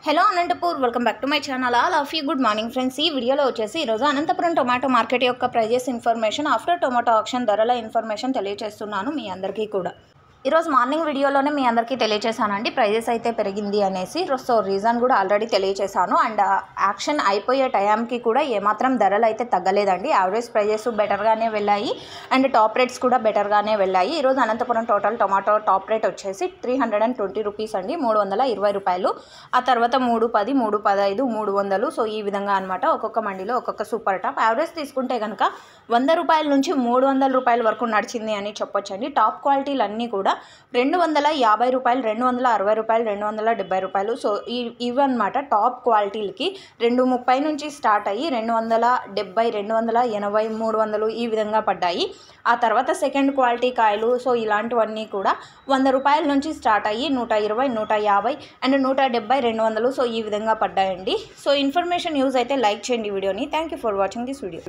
Hello Anantapur, welcome back to my channel. All of you good morning friends. ఈ వీడియోలో వచ్చేసి ఈరోజు అనంతపురం టొమాటో మార్కెట్ యొక్క prices information, after tomato auction ధరల information తెలియజేస్తున్నాను మీ అందరికీ కూడా. ఈరోజు మార్నింగ్ వీడియోలోనే మీ అందరికీ తెలియజేశానండి ప్రైజెస్ అయితే పెరిగింది అనేసి. సో రీజన్ కూడా ఆల్రెడీ తెలియజేశాను. అండ్ యాక్షన్ అయిపోయే టైంకి కూడా ఏమాత్రం ధరలు అయితే తగ్గలేదండి. యావరేజ్ ప్రైజెస్ బెటర్గానే వెళ్ళాయి అండ్ టాప్ రేట్స్ కూడా బెటర్గానే వెళ్ళాయి. ఈరోజు Anantapuram total tomato top rate వచ్చేసి 320 రూపీస్ అండి, 320 రూపాయలు. ఆ తర్వాత 310, 315, 300. సో ఈ విధంగా అనమాట. ఒక్కొక్క మండీలో ఒక్కొక్క సూపర్ టాప్. యావరేజ్ తీసుకుంటే కనుక 100 రూపాయల నుంచి 300 రూపాయల వరకు నడిచింది అని చెప్పొచ్చండి. టాప్ క్వాలిటీలు అన్నీ కూడా 250 రూపాయలు, 260 రూపాయలు, 270 రూపాయలు. సో ఇవన్నమాట టాప్ క్వాలిటీలకి 230 నుంచి స్టార్ట్ అయ్యి 270, 280, 300 ఈ విధంగా పడ్డాయి. ఆ తర్వాత సెకండ్ క్వాలిటీ కాయలు, సో ఇలాంటివన్నీ కూడా 100 రూపాయల నుంచి స్టార్ట్ అయ్యి 120, 150 అండ్ 170, 200. సో ఈ విధంగా పడ్డాయండి. సో ఇన్ఫర్మేషన్ యూజ్ అయితే లైక్ చేయండి వీడియోని. Thank you for watching this video.